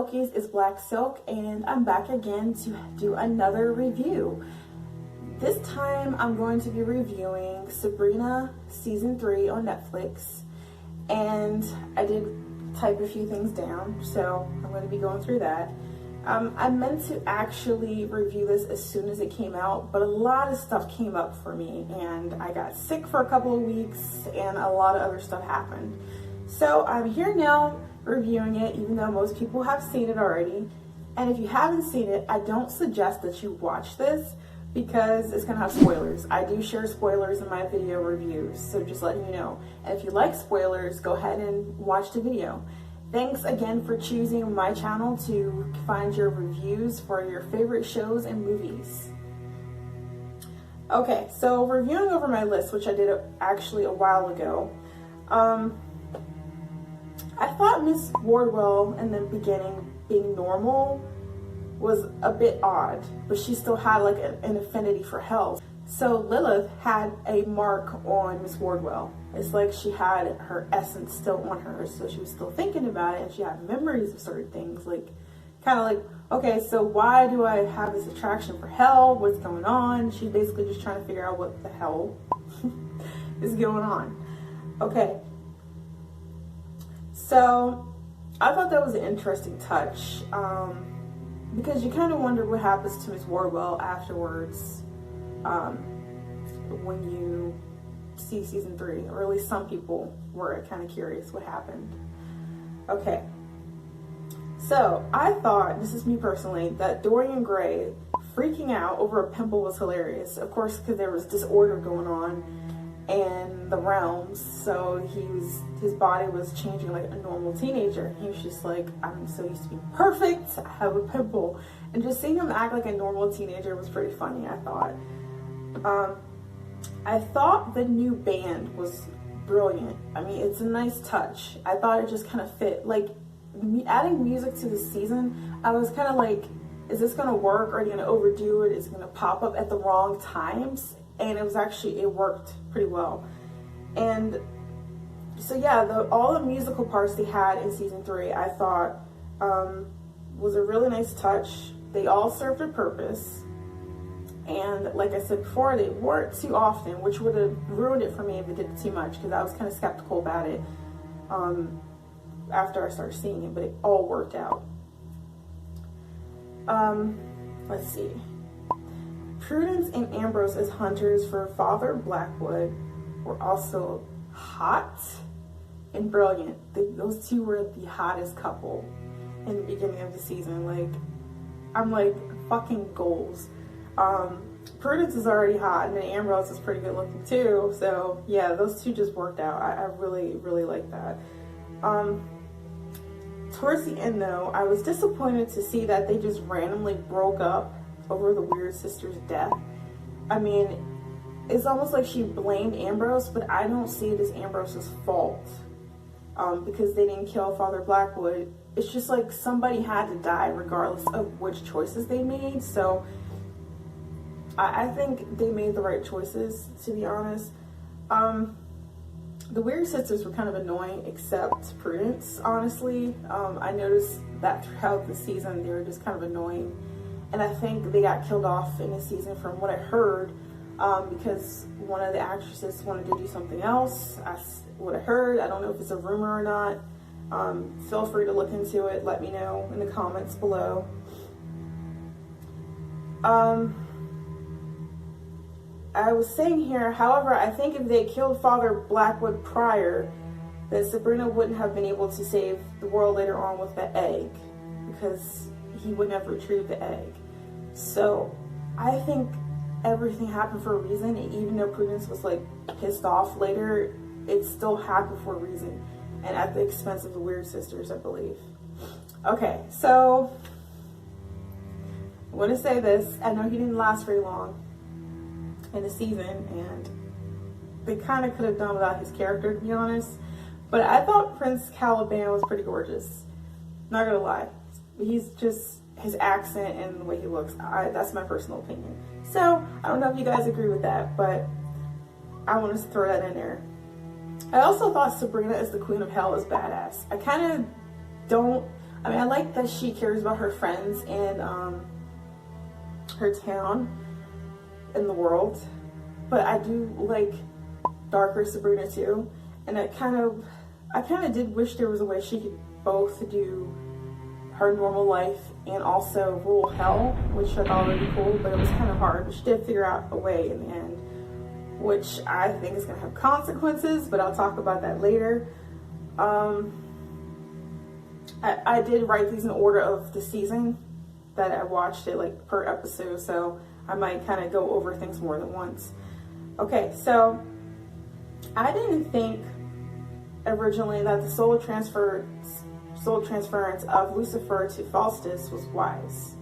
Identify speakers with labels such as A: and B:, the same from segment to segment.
A: Silkies, it's Black Silk, and I'm back again to do another review. This time I'm going to be reviewing Sabrina Season 3 on Netflix, and I did type a few things down, so I'm going to be going through that. I meant to actually review this as soon as it came out, but a lot of stuff came up for me, and I got sick for a couple of weeks, and a lot of other stuff happened. So I'm here now reviewing it, even though most people have seen it already. And if you haven't seen it, I don't suggest that you watch this because it's gonna have spoilers. I do share spoilers in my video reviews, so just letting you know. And if you like spoilers, go ahead and watch the video. Thanks again for choosing my channel to find your reviews for your favorite shows and movies. Okay, so reviewing over my list, which I did actually a while ago, I thought Miss Wardwell in the beginning being normal was a bit odd, but she still had like an affinity for hell. So Lilith had a mark on Miss Wardwell. It's like she had her essence still on her, so she was still thinking about it, and she had memories of certain things, like kind of like, okay, so why do I have this attraction for hell? What's going on? She's basically just trying to figure out what the hell is going on. Okay. So I thought that was an interesting touch, because you kind of wonder what happens to Miss Wardwell afterwards, when you see season 3, or at least some people were kind of curious what happened. Okay, so I thought, this is me personally, that Dorian Gray freaking out over a pimple was hilarious. Of course, because there was disorder going on in the realms, so his body was changing like a normal teenager. He was just like, I'm so used to being perfect, I have a pimple. And just seeing him act like a normal teenager was pretty funny, I thought. I thought the new band was brilliant. I mean, it's a nice touch. I thought it just kind of fit. Like, adding music to the season, I was kind of like, is this going to work? Are you going to overdo it? Is it going to pop up at the wrong times? And it worked pretty well. And so yeah, all the musical parts they had in season 3, I thought was a really nice touch. They all served a purpose. And like I said before, they weren't too often, which would have ruined it for me if it did too much, because I was kind of skeptical about it after I started seeing it, but it all worked out. Let's see. Prudence and Ambrose as hunters for Father Blackwood were also hot and brilliant. Those two were the hottest couple in the beginning of the season. Like, I'm like, fucking goals. Prudence is already hot, and then Ambrose is pretty good looking too. So yeah, those two just worked out. I really, really like that. Towards the end though, I was disappointed to see that they just randomly broke up over the weird sister's death. I mean, it's almost like she blamed Ambrose, but I don't see it as Ambrose's fault, because they didn't kill Father Blackwood. It's just like somebody had to die regardless of which choices they made. So I think they made the right choices, to be honest. The weird sisters were kind of annoying, except Prudence, honestly. I noticed that throughout the season they were just kind of annoying. And I think they got killed off in the season from what I heard, because one of the actresses wanted to do something else. What I heard, I don't know if it's a rumor or not. Feel free to look into it. Let me know in the comments below. I was saying here, however, I think if they killed Father Blackwood prior, that Sabrina wouldn't have been able to save the world later on with the egg, because he wouldn't have retrieved the egg. So I think everything happened for a reason, and even though Prudence was like pissed off later, it still happened for a reason, and at the expense of the weird sisters, I believe. Okay, so I want to say this. I know he didn't last very long in the season, and they kind of could have done without his character, to be honest, but I thought Prince Caliban was pretty gorgeous. Not gonna lie. He's just, his accent and the way he looks, that's my personal opinion. So I don't know if you guys agree with that, but I want to throw that in there. I also thought Sabrina as the Queen of Hell is badass. I kind of don't I mean, I like that she cares about her friends and her town in the world, but I do like darker Sabrina too, and I kind of did wish there was a way she could both do her normal life and also rule hell, which I thought would be cool, but it was kind of hard. But she did figure out a way in the end, which I think is going to have consequences, but I'll talk about that later. I did write these in order of the season that I watched it, like per episode, so I might kind of go over things more than once. Okay, so I didn't think originally that the soul transference of Lucifer to Faustus was wise.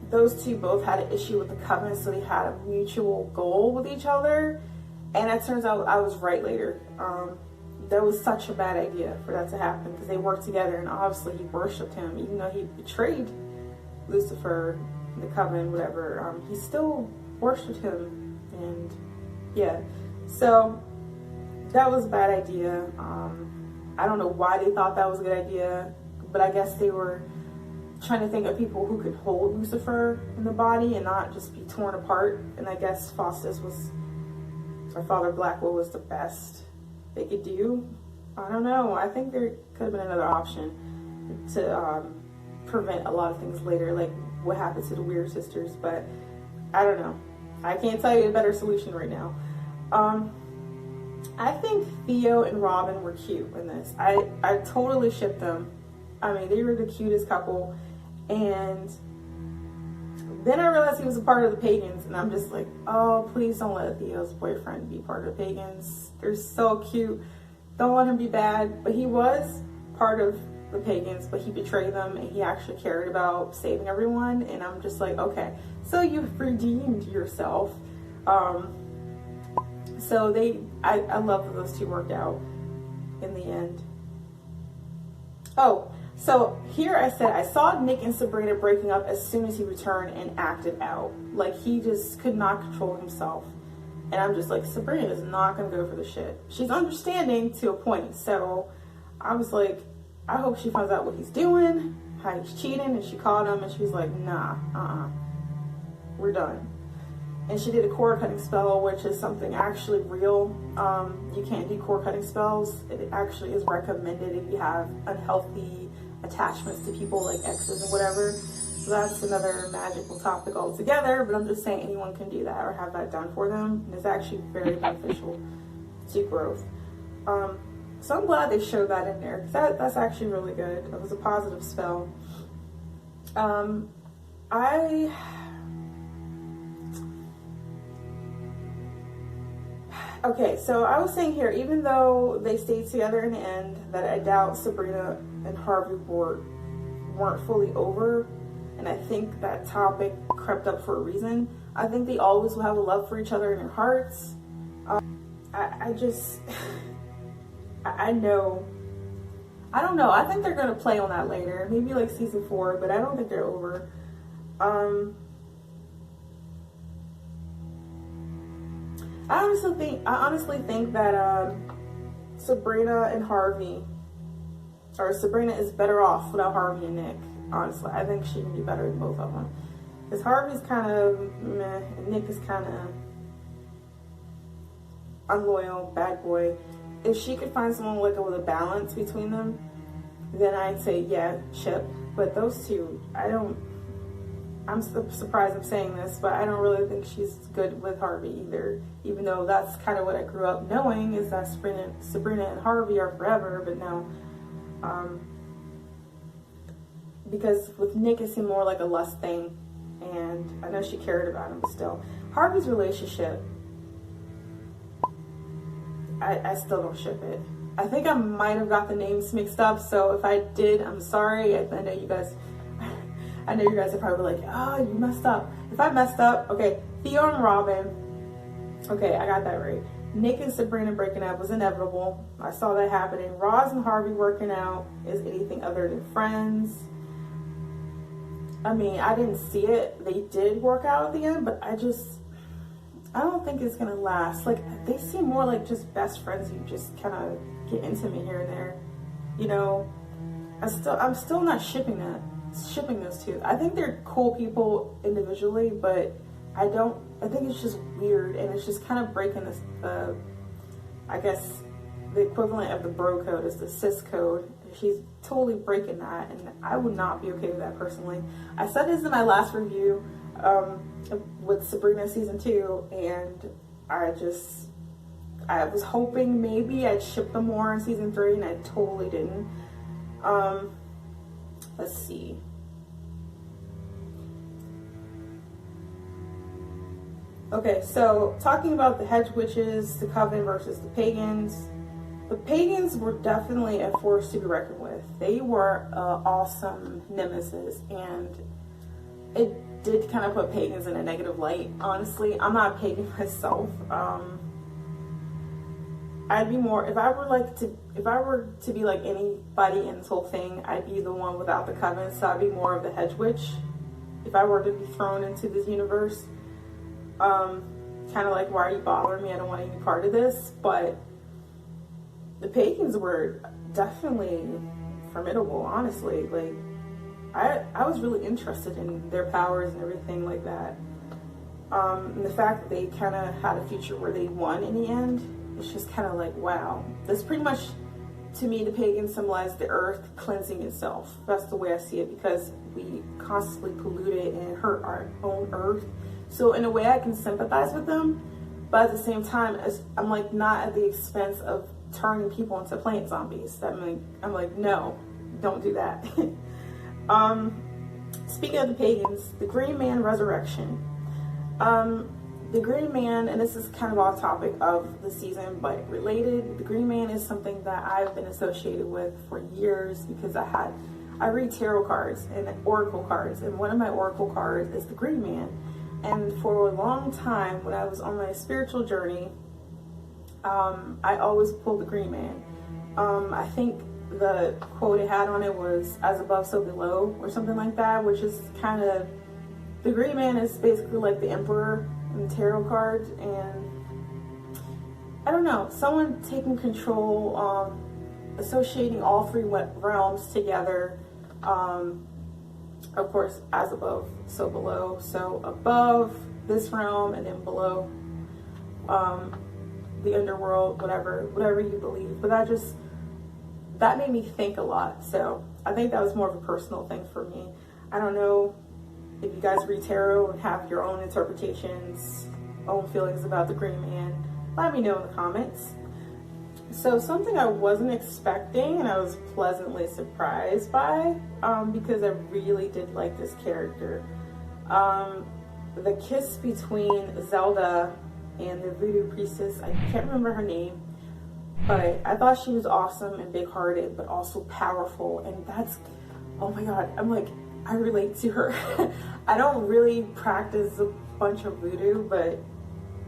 A: Those two both had an issue with the covenant, so they had a mutual goal with each other, and it turns out I was right later. That was such a bad idea for that to happen, because they worked together, and obviously he worshipped him, even though he betrayed Lucifer, the covenant, whatever. He still worshipped him, and yeah, so that was a bad idea. I don't know why they thought that was a good idea, but I guess they were trying to think of people who could hold Lucifer in the body and not just be torn apart. And I guess Faustus was, or Father Blackwell was the best they could do. I don't know. I think there could have been another option to prevent a lot of things later, like what happened to the Weird Sisters, but I don't know. I can't tell you a better solution right now. I think Theo and Robin were cute in this. I totally shipped them. I mean, they were the cutest couple. And then I realized he was a part of the pagans, and I'm just like, oh, please don't let Theo's boyfriend be part of the pagans. They're so cute. Don't let him be bad. But he was part of the pagans, but he betrayed them, and he actually cared about saving everyone. And I'm just like, okay, so you've redeemed yourself. So I love that those two worked out in the end. Oh, so here I said I saw Nick and Sabrina breaking up as soon as he returned and acted out. Like, he just could not control himself. And I'm just like, Sabrina is not going to go for the shit. She's understanding to a point. So I was like, I hope she finds out what he's doing, how he's cheating. And she called him and she was like, nah, we're done. And she did a cord cutting spell, which is something actually real. You can't do cord cutting spells. It actually is recommended if you have unhealthy attachments to people, like exes and whatever. So that's another magical topic altogether, but I'm just saying anyone can do that or have that done for them, and it's actually very beneficial to growth. So I'm glad they showed that in there, because that's actually really good. It was a positive spell. Okay, so I was saying here, even though they stayed together in the end, that I doubt Sabrina and Harvey weren't fully over, and I think that topic crept up for a reason. I think they always will have a love for each other in their hearts. I know. I don't know. I think they're going to play on that later. Maybe like season 4, but I don't think they're over. I honestly think that Sabrina and Harvey, or Sabrina is better off without Harvey and Nick. Honestly, I think she can do better than both of them. Because Harvey's kind of meh, and Nick is kind of unloyal, bad boy. If she could find someone like with a balance between them, then I'd say yeah, ship. But those two, I'm surprised I'm saying this, but I don't really think she's good with Harvey either. Even though that's kind of what I grew up knowing, is that Sabrina and Harvey are forever. But no, because with Nick it seemed more like a lust thing, and I know she cared about him, but still. Harvey's relationship, I still don't ship it. I think I might have got the names mixed up, so if I did, I'm sorry. I know you guys are probably like, oh, you messed up. If I messed up, okay, Theo and Robin, okay, I got that right. Nick and Sabrina breaking up was inevitable. I saw that happening. Roz and Harvey working out is anything other than friends. I mean, I didn't see it. They did work out at the end, but I don't think it's gonna last. Like, they seem more like just best friends who just kind of get intimate here and there, you know? I'm still not shipping those two. I think they're cool people individually, but I think it's just weird, and it's just kind of breaking this, I guess the equivalent of the bro code is the sis code. She's totally breaking that, and I would not be okay with that personally. I said this in my last review with Sabrina season 2, and I was hoping maybe I'd ship them more in season 3, and I totally didn't. Let's see. Okay, so talking about the hedge witches, the coven versus the pagans. The pagans were definitely a force to be reckoned with. They were an awesome nemesis, and it did kind of put pagans in a negative light. Honestly, I'm not a pagan myself. I'd be more, if I were to be like anybody in this whole thing, I'd be the one without the coven. So I'd be more of the hedge witch if I were to be thrown into this universe. Kind of like, why are you bothering me? I don't want any part of this. But the pagans were definitely formidable, honestly. Like, I was really interested in their powers and everything like that. And the fact that they kind of had a future where they won in the end, it's just kind of like, wow. That's pretty much, to me, the pagans symbolize the earth cleansing itself. That's the way I see it, because we constantly pollute it and hurt our own earth. So in a way, I can sympathize with them, but at the same time, I'm like not at the expense of turning people into plant zombies. I'm like, no, don't do that. Speaking of the pagans, the Green Man resurrection. The Green Man, and this is kind of off topic of the season, but related, the Green Man is something that I've been associated with for years because I read tarot cards and oracle cards, and one of my oracle cards is the Green Man. And for a long time, when I was on my spiritual journey, I always pulled the Green Man. I think the quote it had on it was "as above, so below," or something like that, which is kind of, the Green Man is basically like the Emperor in the tarot cards, and I don't know, someone taking control, associating all three realms together. Of course, as above, so below. So above this realm, and then below the underworld, whatever you believe. But that made me think a lot. So I think that was more of a personal thing for me. I don't know if you guys read tarot and have your own interpretations, own feelings about the Green Man. Let me know in the comments. So something I wasn't expecting, and I was pleasantly surprised by, because I really did like this character. The kiss between Zelda and the voodoo priestess, I can't remember her name, but I thought she was awesome and big-hearted, but also powerful. And that's, oh my God, I'm like, I relate to her. I don't really practice a bunch of voodoo, but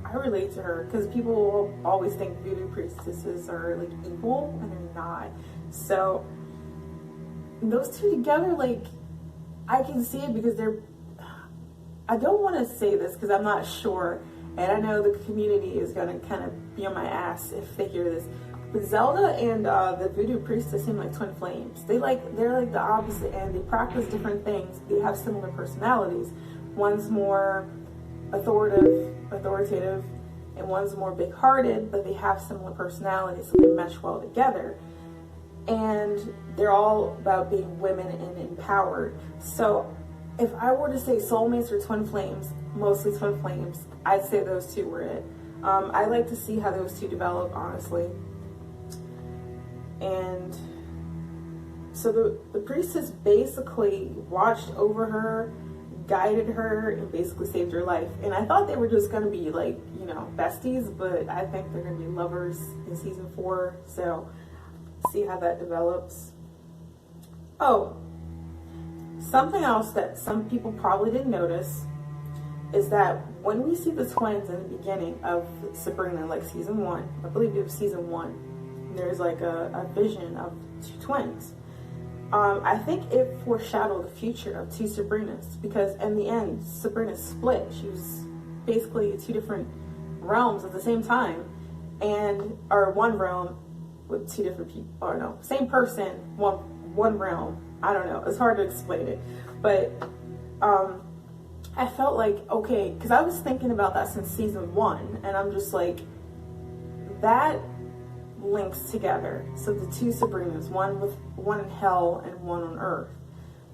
A: I relate to her, because people will always think voodoo priestesses are like evil, and they're not. So those two together, like, I can see it because I don't want to say this because I'm not sure, and I know the community is going to kind of be on my ass if they hear this, but Zelda and the voodoo priestess seem like twin flames. They're like the opposite, and they practice different things. They have similar personalities. One's more authoritative, and one's more big-hearted, but they have similar personalities, so they mesh well together. And they're all about being women and empowered. So if I were to say soulmates or twin flames, mostly twin flames, I'd say those two were it. I like to see how those two develop, honestly. And so the priestess basically watched over her, guided her, and basically saved her life. And I thought they were just going to be like, you know, besties, but I think they're going to be lovers in season 4. So see how that develops. Oh, something else that some people probably didn't notice is that when we see the twins in the beginning of Sabrina, like season 1, I believe it was season 1, there's like a vision of 2 twins. I think it foreshadowed the future of 2 Sabrinas, because in the end, Sabrina split. She was basically 2 different realms at the same time, or one realm with 2 different people, or no, same person, one one realm. I don't know. It's hard to explain it. But I felt like, okay, because I was thinking about that since season 1, and I'm just like, that links together. So the two Sabrinas, one in hell and one on earth.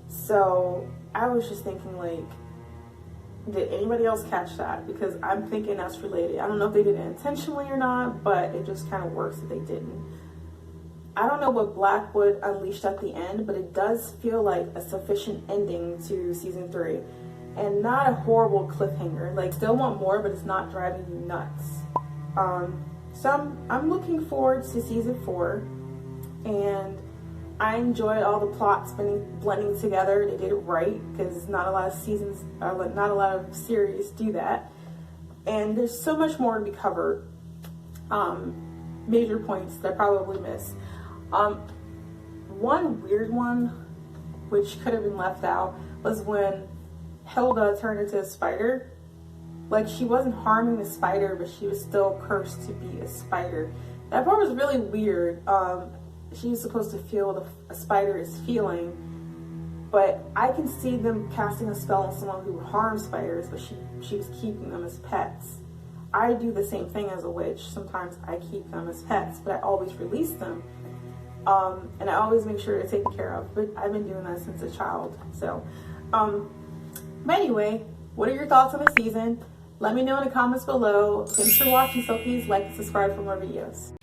A: So I was just thinking, like, did anybody else catch that? Because I'm thinking that's related. I don't know if they did it intentionally or not, but it just kind of works that they didn't. I don't know what Blackwood unleashed at the end, but it does feel like a sufficient ending to season 3. And not a horrible cliffhanger. Like, still want more, but it's not driving you nuts. So I'm looking forward to season 4. And I enjoyed all the plots blending together. They did it right, because not a lot of seasons, not a lot of series do that. And there's so much more to be covered. Major points that I probably missed. One weird one, which could have been left out, was when Hilda turned into a spider. Like, she wasn't harming the spider, but she was still cursed to be a spider. That part was really weird. She was supposed to feel what a spider is feeling, but I can see them casting a spell on someone who harms spiders, but she was keeping them as pets. I do the same thing as a witch. Sometimes I keep them as pets, but I always release them. And I always make sure they're taken care of, but I've been doing that since a child. So, but anyway, what are your thoughts on the season? Let me know in the comments below. Thanks for watching, so please like and subscribe for more videos.